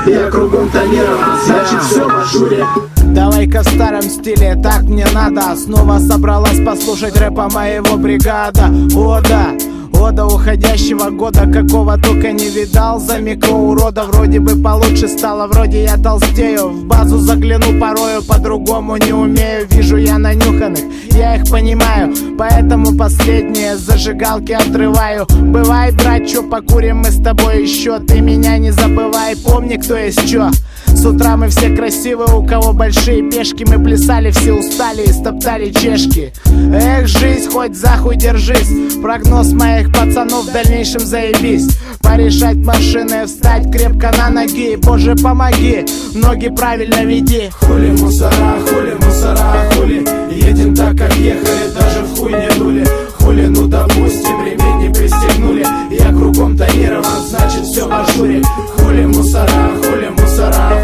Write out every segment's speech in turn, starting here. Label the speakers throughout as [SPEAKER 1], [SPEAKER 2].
[SPEAKER 1] Я кругом тонирован, значит все в ажуре.
[SPEAKER 2] Давай-ка в старом стиле, так мне надо. Снова собралась послушать рэпа моего бригада. О да, ода уходящего года, какого только не видал. За микроурода вроде бы получше стало, вроде я толстею. В базу загляну порою, по-другому не умею. Вижу я нанюханных, я их понимаю, поэтому последние зажигалки отрываю. Бывай, брат, чё, покурим мы с тобой еще. Ты меня не забывай, помни, кто есть чё. С утра мы все красивые, у кого большие пешки. Мы плясали, все устали и стоптали чешки. Эх, жизнь, хоть захуй держись. Прогноз моих пацанов в дальнейшем заебись. Порешать машины, встать крепко на ноги. Боже, помоги, ноги правильно веди.
[SPEAKER 1] Хули мусора, хули. Едем так, как ехали, даже в хуй не дули. Хули, ну допустим, ремень не пристегнули. Я кругом тонирован, значит все в ажуре. Хули мусора,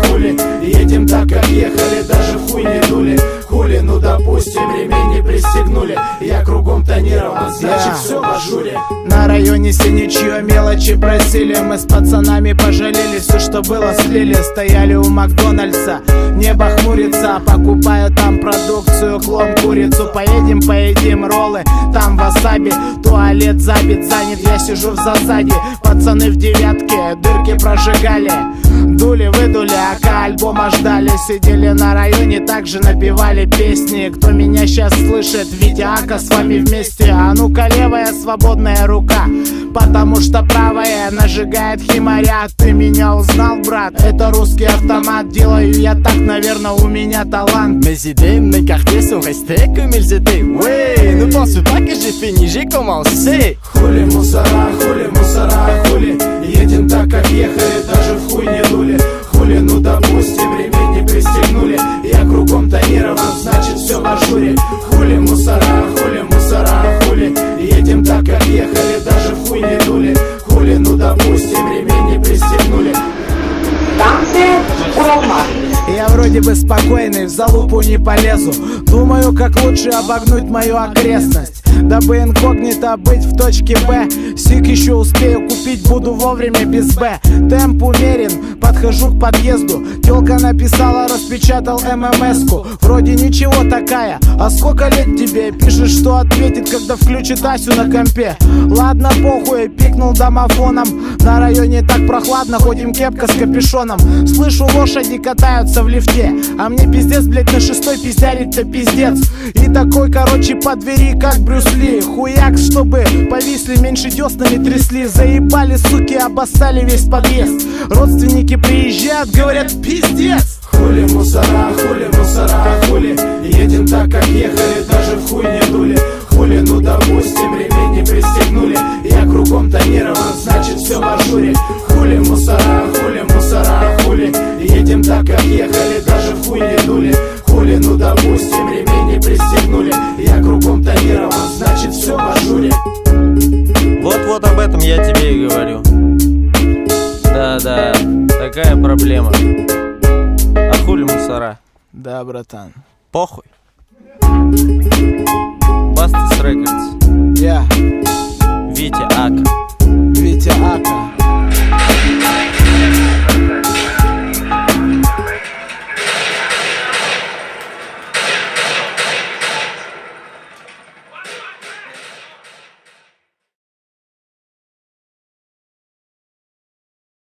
[SPEAKER 1] хули. Едем так, как ехали, даже в хуй не дули. Хули, ну допустим, ремень не пристегнули. Я кругом тонирован, значит все в ажуре.
[SPEAKER 2] На районе синичье мелочи просили. Мы с пацанами пожалели, все что было слили. Стояли у Макдональдса, небо хмурится. Покупаю там продукцию, клон, курицу. Поедим роллы, там васаби. Туалет забит, занят, я сижу в засаде. Пацаны в девятке дырки прожигали. Дули-выдули, ака альбома ждали. Сидели на районе, также напевали песни. Кто меня сейчас слышит, Витя, Ака с вами вместе. А ну-ка левая свободная рука, потому что правая нажигает химаря. Ты меня узнал, брат? Это русский автомат. Делаю я так, наверное, у меня талант.
[SPEAKER 3] Mes idées, mes quartiers sont restés comme ils étaient. Oui, ne pense pas que j'ai fini, j'ai commencé.
[SPEAKER 1] Хули мусора, хули. Едем так, как ехали, даже в хуй не дули. Хули, ну допустим, ремень не пристегнули. Я кругом тонирован, значит все в ажуре. Хули мусора, хули. Едем так, как ехали, даже в хуй не дули. Хули, ну допустим, ремень не пристегнули.
[SPEAKER 2] Я вроде бы спокойный, в залупу не полезу. Думаю, как лучше обогнуть мою окрестность, дабы инкогнито быть в точке Б. Сик еще успею купить, буду вовремя без Б. Темп умерен, подхожу к подъезду. Тёлка написала, распечатал ММС-ку. Вроде ничего такая, а сколько лет тебе? Пишет, что ответит, когда включит Асю на компе. Ладно, похуй, пикнул домофоном. На районе так прохладно, ходим кепка с капюшоном. Слышу, лошади катаются в лифте, а мне пиздец, блять, на шестой пиздярить-то пиздец. И такой, короче, по двери, как Брюс Ли. Хуяк, чтобы повисли, меньше деснами трясли. Заебали, суки, обоссали весь подъезд. Родственники приезжают, говорят, пиздец.
[SPEAKER 1] Хули мусора, хули. Едем так, как ехали, даже в хуй не дули. Хули, ну допустим, ремень не пристегнули. Я кругом тонирован, значит все в ажуре. Хули мусора, хули. Едем так, как ехали, даже в хуй не дули. Хули, ну допустим, ремень не пристегнули. Я кругом тонирован, значит все в ажуре.
[SPEAKER 4] Вот об этом я тебе и говорю. Да, такая проблема. А хули мусора?
[SPEAKER 2] Да, братан.
[SPEAKER 4] Похуй.